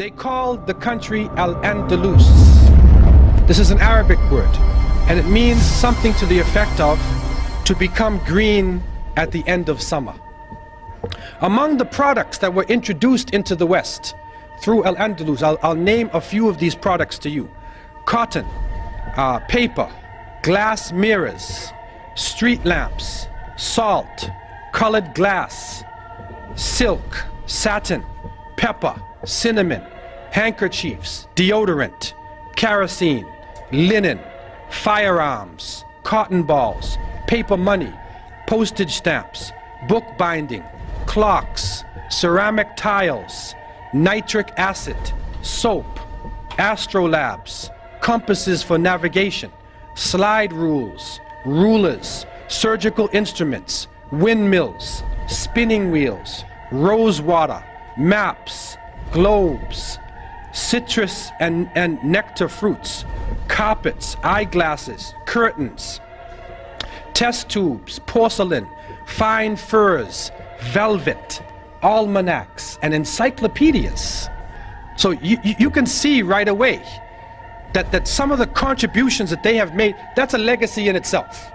They called the country Al-Andalus. This is an Arabic word, and it means something to the effect of to become green at the end of summer. Among the products that were introduced into the West through Al-Andalus, I'll name a few of these products to you. Cotton, paper, glass mirrors, street lamps, salt, colored glass, silk, satin, pepper, cinnamon, handkerchiefs, deodorant, kerosene, linen, firearms, cotton balls, paper money, postage stamps, book binding, clocks, ceramic tiles, nitric acid, soap, astrolabes, compasses for navigation, slide rules, rulers, surgical instruments, windmills, spinning wheels, rose water, maps, globes, citrus and nectar fruits, carpets, eyeglasses, curtains, test tubes, porcelain, fine furs, velvet, almanacs, and encyclopedias. So you can see right away that some of the contributions that they have made, that's a legacy in itself.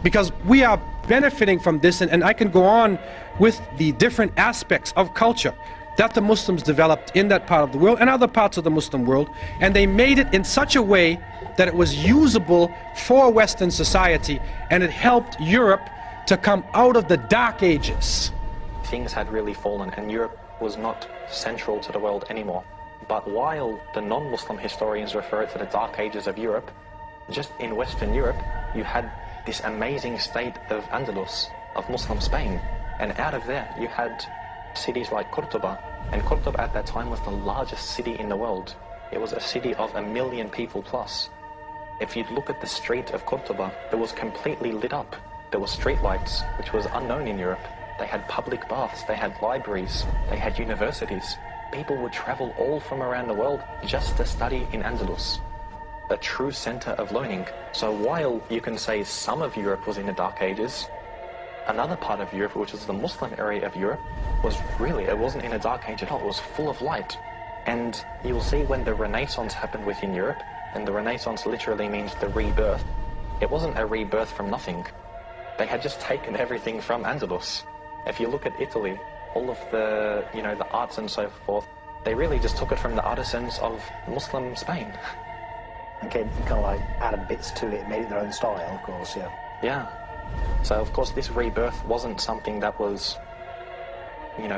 Because we are benefiting from this, and I can go on with the different aspects of culture that the Muslims developed in that part of the world and other parts of the Muslim world, and they made it in such a way that it was usable for Western society, and it helped Europe to come out of the Dark Ages. Things had really fallen and Europe was not central to the world anymore. But while the non-Muslim historians refer to the Dark Ages of Europe, just in Western Europe you had this amazing state of Andalus, of Muslim Spain, and out of there you had cities like Cordoba, and Cordoba at that time was the largest city in the world. It was a city of 1 million people plus. If you look at the street of Cordoba, it was completely lit up. There were street lights, which was unknown in Europe. They had public baths, they had libraries, they had universities. People would travel all from around the world just to study in Andalus, a true center of learning. So while you can say some of Europe was in the Dark Ages, another part of Europe, which was the Muslim area of Europe, it wasn't in a dark age at all. It was full of light. And you'll see when the Renaissance happened within Europe, and the Renaissance literally means the rebirth, it wasn't a rebirth from nothing. They had just taken everything from Andalus. If you look at Italy, all of the, the arts and so forth, they really just took it from the artisans of Muslim Spain. Okay, kind of like added bits to it, made it their own style, of course, yeah. Yeah. So, of course, this rebirth wasn't something that was,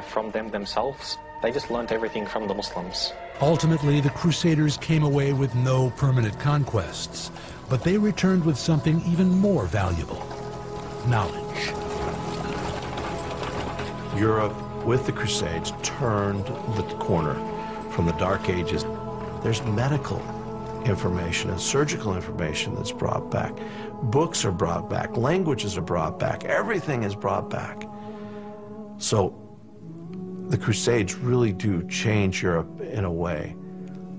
from them themselves. They just learnt everything from the Muslims. Ultimately, the Crusaders came away with no permanent conquests, but they returned with something even more valuable: knowledge. Europe, with the Crusades, turned the corner from the Dark Ages. There's medical information and surgical information that's brought back. Books are brought back, languages are brought back, everything is brought back. So the Crusades really do change Europe in a way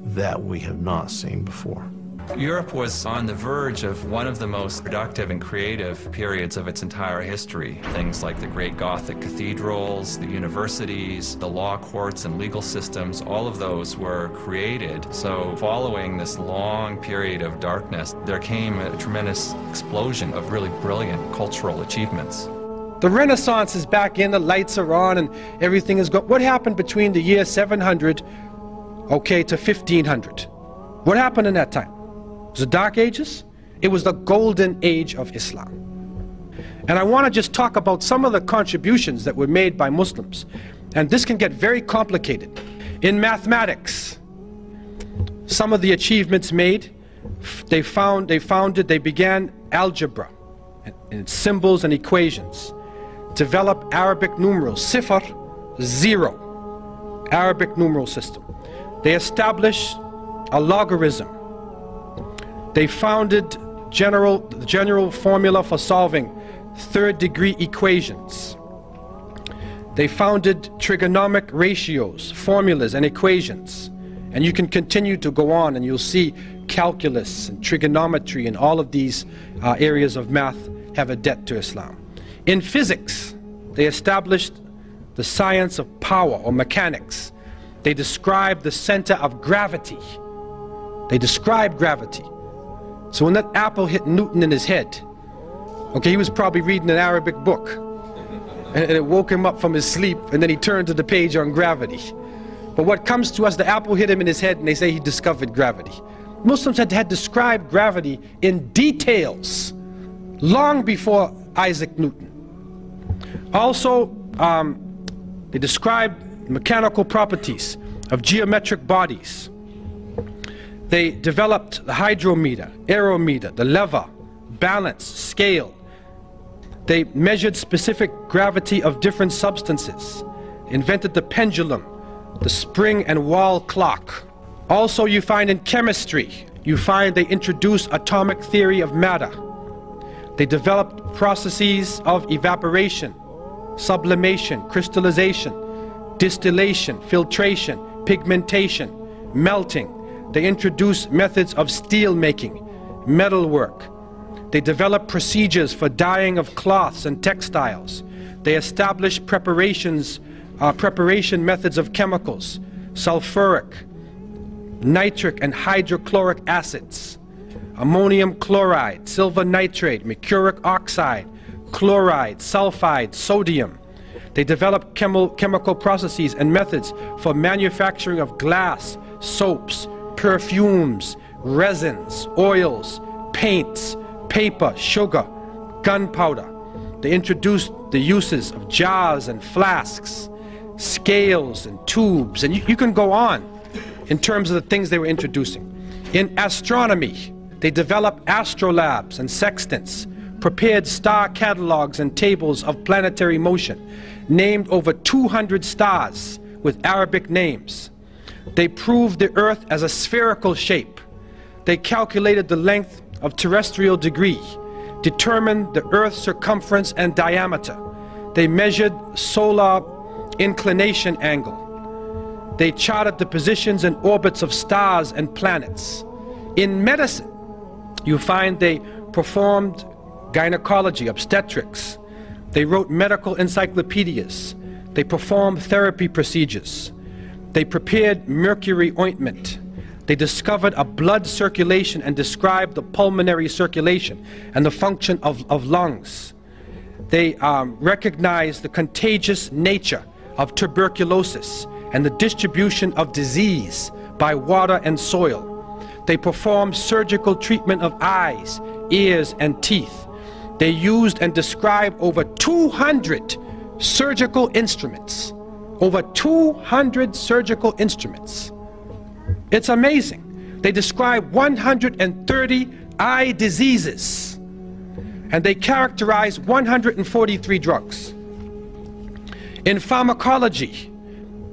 that we have not seen before. Europe was on the verge of one of the most productive and creative periods of its entire history. Things like the great Gothic cathedrals, the universities, the law courts and legal systems, all of those were created. So following this long period of darkness, there came a tremendous explosion of really brilliant cultural achievements. The Renaissance is back in, the lights are on, and everything is good. What happened between the year 700, to 1500? What happened in that time? It was the Dark Ages. It was the golden age of Islam. And I want to just talk about some of the contributions that were made by Muslims. And this can get very complicated. In mathematics, some of the achievements made, they began algebra and symbols and equations. Developed Arabic numerals, sifr, 0, Arabic numeral system. They established a logarithm. They founded the general formula for solving third-degree equations. They founded trigonomic ratios, formulas, and equations. And you can continue to go on, and you'll see calculus and trigonometry and all of these areas of math have a debt to Islam. In physics, they established the science of power, or mechanics. They describe the center of gravity. They describe gravity. So when that apple hit Newton in his head, okay, he was probably reading an Arabic book, and it woke him up from his sleep, and then he turned to the page on gravity. But what comes to us, the apple hit him in his head, and they say he discovered gravity. Muslims had described gravity in details long before Isaac Newton. Also, they described mechanical properties of geometric bodies. They developed the hydrometer, aerometer, the lever, balance, scale. They measured specific gravity of different substances, invented the pendulum, the spring and wall clock. Also, you find in chemistry, they introduced atomic theory of matter. They developed processes of evaporation, sublimation, crystallization, distillation, filtration, pigmentation, melting. They introduced methods of steel making, metalwork. They developed procedures for dyeing of cloths and textiles. They established preparation methods of chemicals, sulfuric, nitric and hydrochloric acids, ammonium chloride, silver nitrate, mercuric oxide, chloride, sulfide, sodium. They developed chemical processes and methods for manufacturing of glass, soaps, perfumes, resins, oils, paints, paper, sugar, gunpowder. They introduced the uses of jars and flasks, scales and tubes, and you can go on in terms of the things they were introducing. In astronomy, they developed astrolabes and sextants, prepared star catalogs and tables of planetary motion, named over 200 stars with Arabic names. They proved the Earth as a spherical shape. They calculated the length of terrestrial degree, determined the Earth's circumference and diameter. They measured solar inclination angle. They charted the positions and orbits of stars and planets. In medicine, you find they performed gynecology, obstetrics. They wrote medical encyclopedias. They performed therapy procedures. They prepared mercury ointment. They discovered a blood circulation and described the pulmonary circulation and the function of lungs. They recognized the contagious nature of tuberculosis and the distribution of disease by water and soil. They performed surgical treatment of eyes, ears, and teeth. They used and described over 200 surgical instruments. Over 200 surgical instruments. It's amazing. They describe 130 eye diseases, and they characterize 143 drugs. In pharmacology,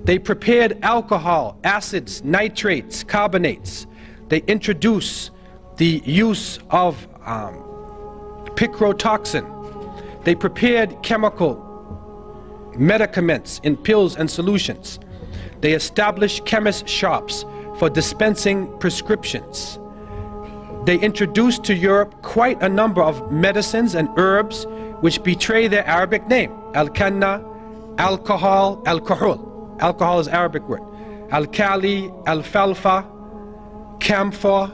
they prepared alcohol, acids, nitrates, carbonates. They introduced the use of picrotoxin. They prepared chemical medicaments in pills and solutions. They established chemist shops for dispensing prescriptions. They introduced to Europe quite a number of medicines and herbs which betray their Arabic name. Al-Kanna, alcohol, alcohol. Alcohol is Arabic word. Al-Kali, alfalfa, camphor,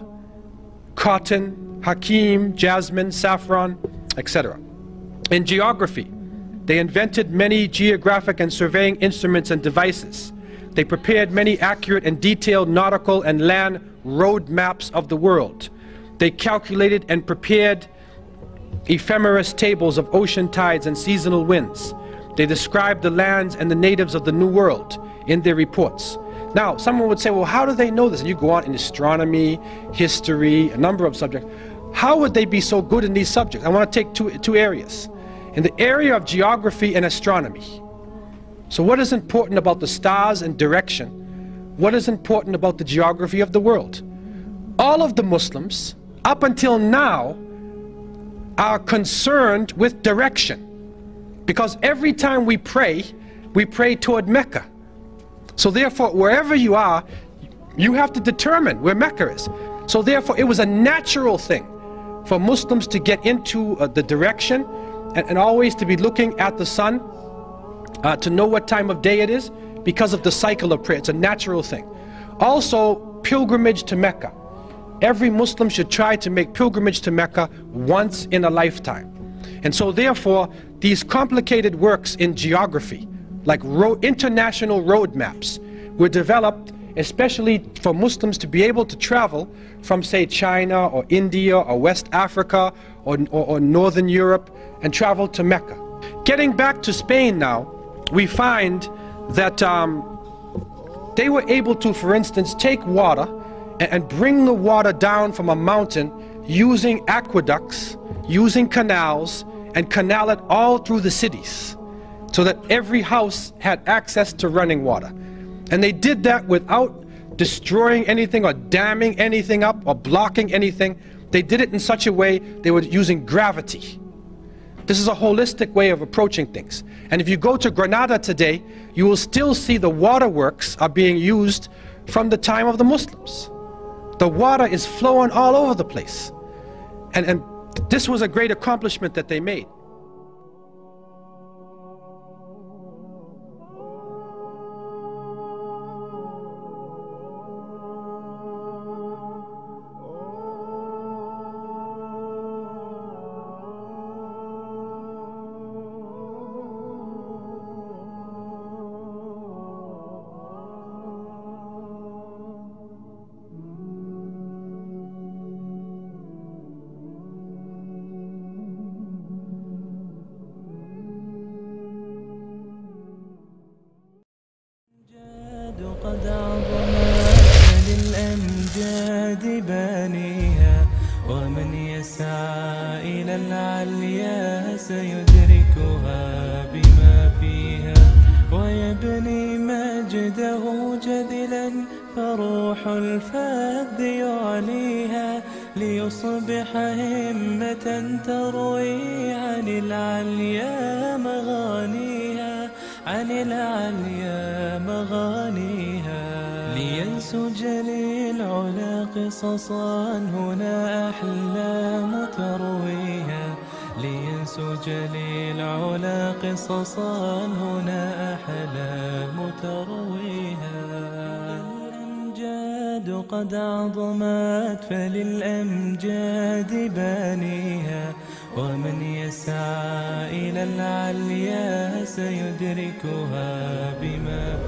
cotton, hakim, jasmine, saffron, etc. In geography, they invented many geographic and surveying instruments and devices. They prepared many accurate and detailed nautical and land road maps of the world. They calculated and prepared ephemeris tables of ocean tides and seasonal winds. They described the lands and the natives of the New World in their reports. Now, someone would say, well, how do they know this? And you go on in astronomy, history, a number of subjects. How would they be so good in these subjects? I want to take two areas. In the area of geography and astronomy. So what is important about the stars and direction? What is important about the geography of the world? All of the Muslims, up until now, are concerned with direction. Because every time we pray toward Mecca. So therefore, wherever you are, you have to determine where Mecca is. So therefore, it was a natural thing for Muslims to get into the direction and always to be looking at the sun to know what time of day it is, because of the cycle of prayer. It's a natural thing. Also, pilgrimage to Mecca. Every Muslim should try to make pilgrimage to Mecca once in a lifetime. And so therefore, these complicated works in geography, like international road maps, were developed especially for Muslims to be able to travel from, say, China or India or West Africa or Northern Europe and travel to Mecca. Getting back to Spain now, we find that they were able to, for instance, take water and bring the water down from a mountain using aqueducts, using canals, and canal it all through the cities so that every house had access to running water. And they did that without destroying anything or damming anything up or blocking anything. They did it in such a way they were using gravity. This is a holistic way of approaching things. And if you go to Granada today, you will still see the waterworks are being used from the time of the Muslims. The water is flowing all over the place. And this was a great accomplishment that they made. قد عظمت للأمجاد بانيها ومن يسعى إلى العليا سيدركها بما فيها ويبني مجده جذلا فروح الفذ يعليها ليصبح همة تروي عن العليا مغانيها عن العليا مغانيها لينسج للعلا قصصا هنا أحلام ترويها لينسج للعلا قصصا هنا أحلام ترويها الأمجاد قد عظمت فللأمجاد بانيها ومن يسعى إلى العليا سيدركها بما